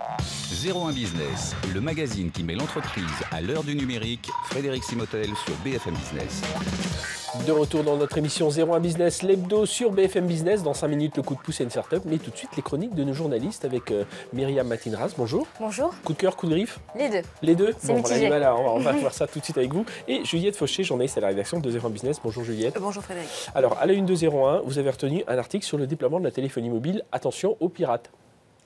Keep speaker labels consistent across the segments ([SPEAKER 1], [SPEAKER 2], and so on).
[SPEAKER 1] 01 Business, le magazine qui met l'entreprise à l'heure du numérique. Frédéric Simotel sur BFM Business.
[SPEAKER 2] De retour dans notre émission 01 Business, l'hebdo sur BFM Business. Dans 5 minutes, le coup de pouce et une start-up. Mais tout de suite, les chroniques de nos journalistes avec Myriam Matinraz. Bonjour.
[SPEAKER 3] Bonjour.
[SPEAKER 2] Coup de cœur, coup de griffe? Les deux. Les deux?
[SPEAKER 3] C'est mitigé.
[SPEAKER 2] Voilà, on va voir ça tout de suite avec vous. Et Juliette Fauché, journaliste à la rédaction de 01 Business. Bonjour Juliette.
[SPEAKER 3] Bonjour Frédéric.
[SPEAKER 2] Alors, à la une de 01, vous avez retenu un article sur le déploiement de la téléphonie mobile. Attention aux pirates.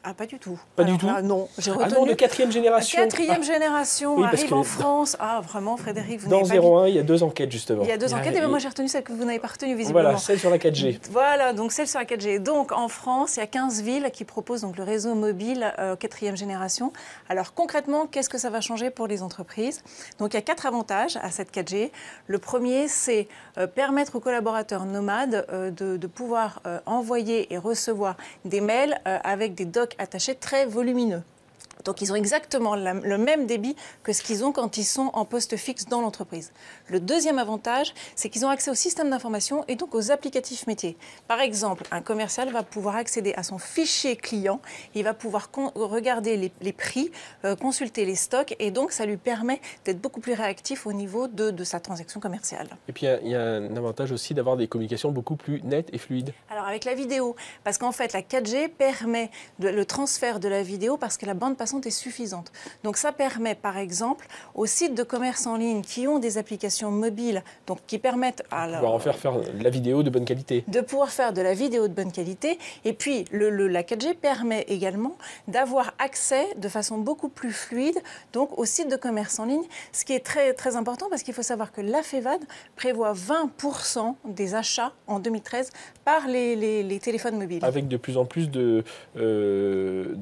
[SPEAKER 3] Ah, pas du tout.
[SPEAKER 2] Pas du tout.
[SPEAKER 3] Non, j'ai retenu.
[SPEAKER 2] Ah non, de 4e génération.
[SPEAKER 3] 4e génération
[SPEAKER 2] Oui,
[SPEAKER 3] arrive en France. Ah, vraiment, Frédéric, vous
[SPEAKER 2] dans
[SPEAKER 3] n'avez pas
[SPEAKER 2] 01, il y a 2 enquêtes, justement.
[SPEAKER 3] Il y a 2 enquêtes, et moi j'ai retenu celle que vous n'avez pas retenue, visiblement.
[SPEAKER 2] Voilà, celle sur la 4G.
[SPEAKER 3] Voilà, donc celle sur la 4G. Donc, en France, il y a 15 villes qui proposent donc, le réseau mobile 4e génération. Alors, concrètement, qu'est-ce que ça va changer pour les entreprises? Donc, il y a 4 avantages à cette 4G. Le premier, c'est permettre aux collaborateurs nomades de pouvoir envoyer et recevoir des mails avec des docks attachés très volumineux. Donc, ils ont exactement le même débit que ce qu'ils ont quand ils sont en poste fixe dans l'entreprise. Le deuxième avantage, c'est qu'ils ont accès au système d'information et donc aux applicatifs métiers. Par exemple, un commercial va pouvoir accéder à son fichier client, il va pouvoir regarder les prix, consulter les stocks et donc ça lui permet d'être beaucoup plus réactif au niveau de sa transaction commerciale.
[SPEAKER 2] Et puis, il y a un avantage aussi d'avoir des communications beaucoup plus nettes et fluides.
[SPEAKER 3] Alors, avec la vidéo, parce qu'en fait, la 4G permet le transfert de la vidéo parce que la bande passante est suffisante. Donc ça permet par exemple aux sites de commerce en ligne qui ont des applications mobiles donc qui permettent à
[SPEAKER 2] pouvoir en faire de la vidéo de bonne qualité.
[SPEAKER 3] De pouvoir faire de la vidéo de bonne qualité. Et puis la 4G permet également d'avoir accès de façon beaucoup plus fluide donc aux sites de commerce en ligne, ce qui est très, très important parce qu'il faut savoir que la FEVAD prévoit 20% des achats en 2013 par les téléphones mobiles.
[SPEAKER 2] Avec de plus en plus de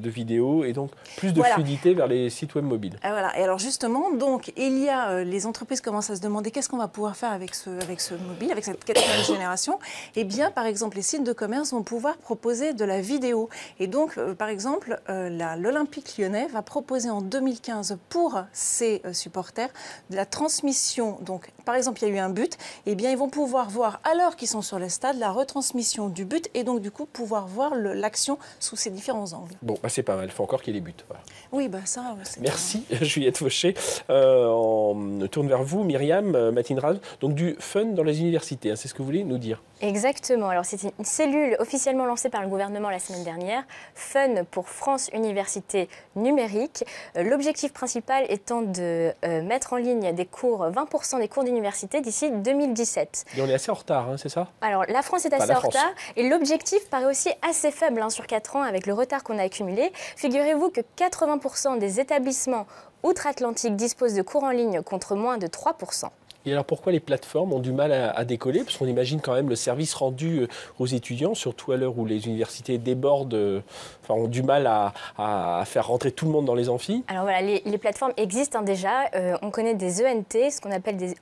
[SPEAKER 2] vidéos et donc plus de fluidité vers les sites web mobiles.
[SPEAKER 3] Voilà. Et alors justement, donc, il y a les entreprises commencent à se demander qu'est-ce qu'on va pouvoir faire avec ce mobile, avec cette 4e génération. Eh bien, par exemple, les sites de commerce vont pouvoir proposer de la vidéo. Et donc, par exemple, l'Olympique lyonnais va proposer en 2015 pour ses supporters de la transmission. Donc, par exemple, il y a eu un but. Eh bien, ils vont pouvoir voir, alors qu'ils sont sur le stade, la retransmission du but et donc, du coup, pouvoir voir l'action sous ses différents angles.
[SPEAKER 2] Bon, c'est pas mal. Il faut encore qu'il y ait les buts. Voilà.
[SPEAKER 3] Oui, ça...
[SPEAKER 2] Merci Juliette Fauché. On tourne vers vous, Myriam Matinraz. Donc du fun dans les universités, c'est ce que vous voulez nous dire?
[SPEAKER 4] Exactement. Alors c'est une cellule officiellement lancée par le gouvernement la semaine dernière, Fun pour France Université Numérique. L'objectif principal étant de mettre en ligne des cours, 20% des cours d'université d'ici 2017.
[SPEAKER 2] Et on est assez en retard, c'est ça?
[SPEAKER 4] Alors la France est assez en retard et l'objectif paraît aussi assez faible sur 4 ans avec le retard qu'on a accumulé. Figurez-vous que 80% des établissements outre-Atlantique disposent de cours en ligne contre moins de 3%.
[SPEAKER 2] Et alors pourquoi les plateformes ont du mal à décoller? Parce qu'on imagine quand même le service rendu aux étudiants, surtout à l'heure où les universités débordent, ont du mal à faire rentrer tout le monde dans les amphis.
[SPEAKER 4] Alors voilà, les plateformes existent déjà. On connaît des ENT, ce qu'on appelle des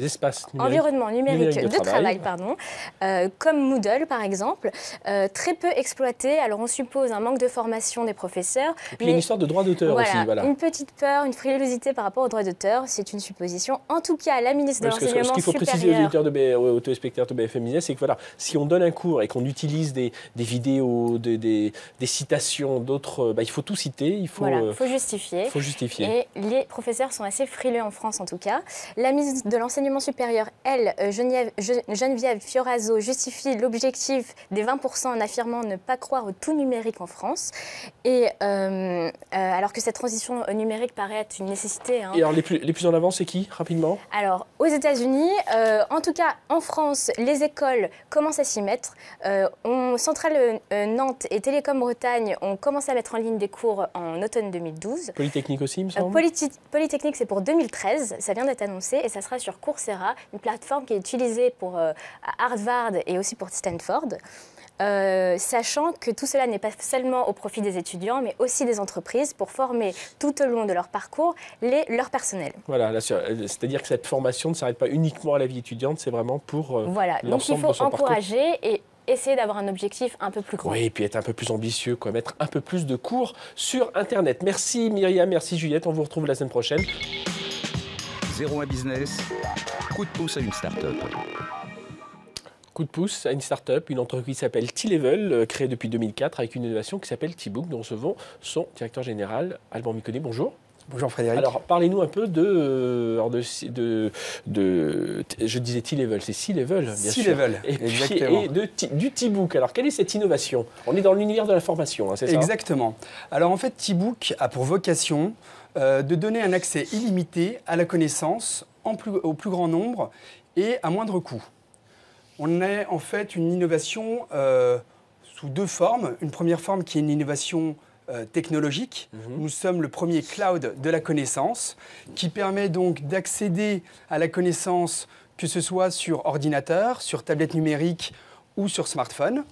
[SPEAKER 2] espaces
[SPEAKER 4] environnements numériques de travail comme Moodle par exemple, très peu exploités. Alors on suppose un manque de formation des professeurs.
[SPEAKER 2] Et puis il y a une histoire de droit d'auteur aussi. Voilà.
[SPEAKER 4] Une petite peur, une frilosité par rapport aux droits d'auteur, c'est une supposition. En tout cas, la ministre de l'Enseignement supérieur...
[SPEAKER 2] Ce qu'il faut préciser aux téléspectateurs de BFM Business, c'est que voilà, si on donne un cours et qu'on utilise des vidéos, des citations, d'autres, il faut tout citer, il faut
[SPEAKER 4] justifier.
[SPEAKER 2] Et
[SPEAKER 4] les professeurs sont assez frileux en France en tout cas. La ministre de l'Enseignement supérieur, elle, Geneviève Fioraso, justifie l'objectif des 20% en affirmant ne pas croire au tout numérique en France. Et alors que cette transition numérique paraît être une nécessité.
[SPEAKER 2] Et alors les plus en avant, c'est qui, rapidement?
[SPEAKER 4] Alors, aux États-Unis, en tout cas en France, les écoles commencent à s'y mettre. Centrale Nantes et Télécom Bretagne ont commencé à mettre en ligne des cours en automne 2012.
[SPEAKER 2] Polytechnique aussi, il me semble.
[SPEAKER 4] Polytechnique, c'est pour 2013, ça vient d'être annoncé et ça sera sur Coursera, une plateforme qui est utilisée pour Harvard et aussi pour Stanford. Sachant que tout cela n'est pas seulement au profit des étudiants, mais aussi des entreprises pour former tout au long de leur parcours leur personnel.
[SPEAKER 2] Voilà, c'est-à-dire que cette formation ne s'arrête pas uniquement à la vie étudiante, c'est vraiment pour
[SPEAKER 4] voilà, donc il faut encourager et essayer d'avoir un objectif un peu plus grand.
[SPEAKER 2] Oui, et puis être un peu plus ambitieux, mettre un peu plus de cours sur Internet. Merci Myriam, merci Juliette, on vous retrouve la semaine prochaine.
[SPEAKER 1] 01 Business, coup de pouce à une start-up.
[SPEAKER 2] coup de pouce à une start-up, une entreprise qui s'appelle T-Level, créée depuis 2004 avec une innovation qui s'appelle T-Book, dont nous recevons son directeur général, Alban Miconi. Bonjour.
[SPEAKER 5] Bonjour Frédéric.
[SPEAKER 2] Alors, parlez-nous un peu je disais T-Level, c'est C-Level, bien sûr.
[SPEAKER 5] C-Level, exactement.
[SPEAKER 2] Et du T-Book. Alors, quelle est cette innovation? On est dans l'univers de la formation, hein, c'est ça?
[SPEAKER 5] Exactement. Alors, en fait, T-Book a pour vocation de donner un accès illimité à la connaissance au plus grand nombre et à moindre coût. On a en fait une innovation sous deux formes. Une première forme qui est une innovation technologique. Nous sommes le premier cloud de la connaissance qui permet donc d'accéder à la connaissance que ce soit sur ordinateur, sur tablette numérique ou sur smartphone.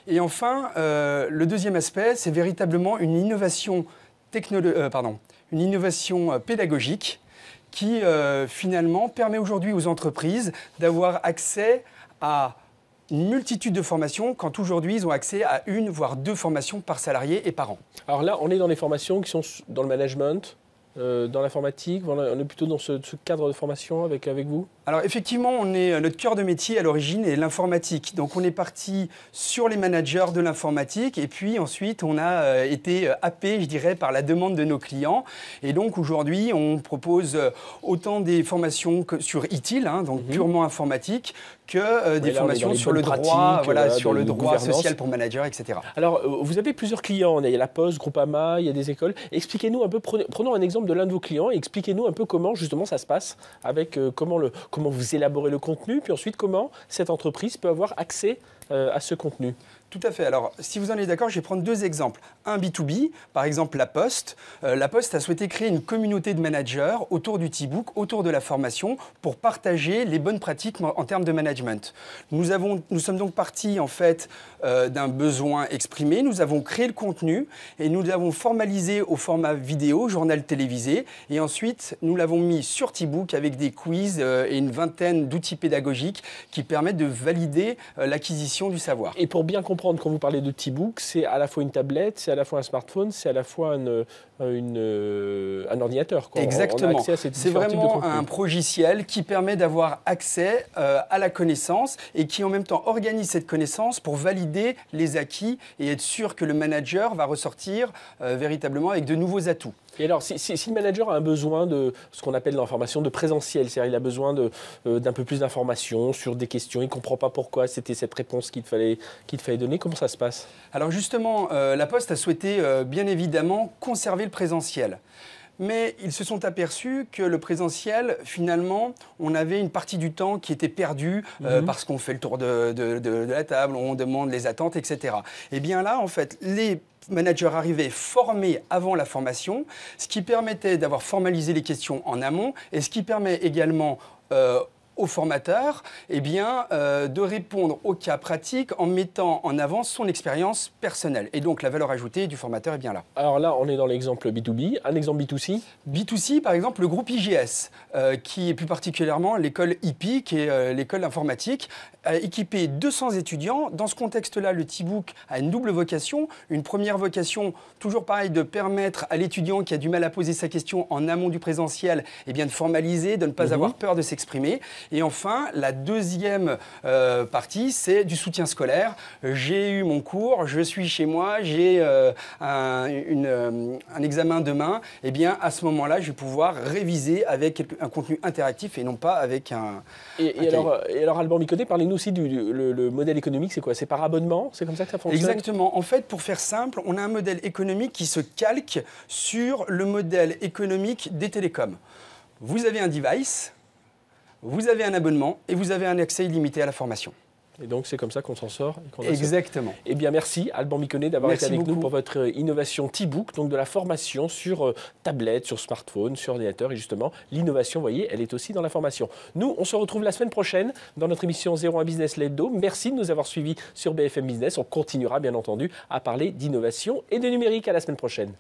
[SPEAKER 5] Et enfin, le deuxième aspect, c'est véritablement une innovation, pédagogique qui finalement permet aujourd'hui aux entreprises d'avoir accès à une multitude de formations, quand aujourd'hui, ils ont accès à une, voire deux formations par salarié et par an.
[SPEAKER 2] Alors là, on est dans les formations qui sont dans le management, dans l'informatique, on est plutôt dans ce cadre de formation avec vous?
[SPEAKER 5] Alors effectivement, notre cœur de métier à l'origine est l'informatique. Donc on est parti sur les managers de l'informatique et puis ensuite on a été happé, je dirais, par la demande de nos clients. Et donc aujourd'hui, on propose autant des formations sur e-till, donc purement informatique, que des formations sur le droit, sur le droit social pour managers, etc.
[SPEAKER 2] Alors vous avez plusieurs clients, il y a la Poste, Groupama, il y a des écoles. Expliquez-nous un peu, prenons un exemple de l'un de vos clients et expliquez-nous un peu comment justement ça se passe, avec comment vous élaborez le contenu, puis ensuite comment cette entreprise peut avoir accès à ce contenu.
[SPEAKER 5] Tout à fait. Alors, si vous en êtes d'accord, je vais prendre deux exemples. Un B2B, par exemple la Poste. La Poste a souhaité créer une communauté de managers autour du T-Book, autour de la formation, pour partager les bonnes pratiques en termes de management. Nous sommes donc partis en fait d'un besoin exprimé. Nous avons créé le contenu et nous l'avons formalisé au format vidéo, journal télévisé. Et ensuite, nous l'avons mis sur T-Book avec des quiz et une vingtaine d'outils pédagogiques qui permettent de valider l'acquisition du savoir.
[SPEAKER 2] Et pour bien comprendre, quand vous parlez de T-Book, c'est à la fois une tablette, c'est à la fois un smartphone, c'est à la fois un ordinateur, quoi.
[SPEAKER 5] Exactement. C'est vraiment un progiciel qui permet d'avoir accès à la connaissance et qui en même temps organise cette connaissance pour valider les acquis et être sûr que le manager va ressortir véritablement avec de nouveaux atouts.
[SPEAKER 2] Et alors, si le manager a un besoin de ce qu'on appelle dans la formation de présentiel, c'est-à-dire il a besoin d'un peu plus d'informations sur des questions, il ne comprend pas pourquoi c'était cette réponse qu'il fallait donner, comment ça se passe?
[SPEAKER 5] Alors justement, la Poste a souhaité bien évidemment conserver le présentiel. Mais ils se sont aperçus que le présentiel, finalement, on avait une partie du temps qui était perdue parce qu'on fait le tour de la table, on demande les attentes, etc. Et bien là, en fait, les managers arrivaient formés avant la formation, ce qui permettait d'avoir formalisé les questions en amont et ce qui permet également au formateur de répondre aux cas pratiques en mettant en avant son expérience personnelle. Et donc la valeur ajoutée du formateur est bien là.
[SPEAKER 2] Alors là, on est dans l'exemple B2B. Un exemple B2C?
[SPEAKER 5] B2C, par exemple, le groupe IGS, qui est plus particulièrement l'école IPI, qui est l'école informatique, a équipé 200 étudiants. Dans ce contexte-là, le T-Book a une double vocation. Une première vocation, toujours pareil, de permettre à l'étudiant qui a du mal à poser sa question en amont du présentiel, de formaliser, de ne pas avoir peur de s'exprimer. Et enfin, la deuxième partie, c'est du soutien scolaire. J'ai eu mon cours, je suis chez moi, j'ai un examen demain. À ce moment-là, je vais pouvoir réviser avec un contenu interactif et non pas avec un...
[SPEAKER 2] Et alors, Alban Miconi, parlez-nous aussi le modèle économique, c'est quoi? C'est par abonnement? C'est comme ça que ça fonctionne?
[SPEAKER 5] Exactement. En fait, pour faire simple, on a un modèle économique qui se calque sur le modèle économique des télécoms. Vous avez un device, vous avez un abonnement et vous avez un accès illimité à la formation.
[SPEAKER 2] Et donc, c'est comme ça qu'on s'en sort.
[SPEAKER 5] Exactement.
[SPEAKER 2] Eh bien, merci Alban Miconi d'avoir été avec nous pour votre innovation T-Book, donc de la formation sur tablette, sur smartphone, sur ordinateur. Et justement, l'innovation, vous voyez, elle est aussi dans la formation. Nous, on se retrouve la semaine prochaine dans notre émission 01 Business l'hebdo. Merci de nous avoir suivis sur BFM Business. On continuera, bien entendu, à parler d'innovation et de numérique. À la semaine prochaine.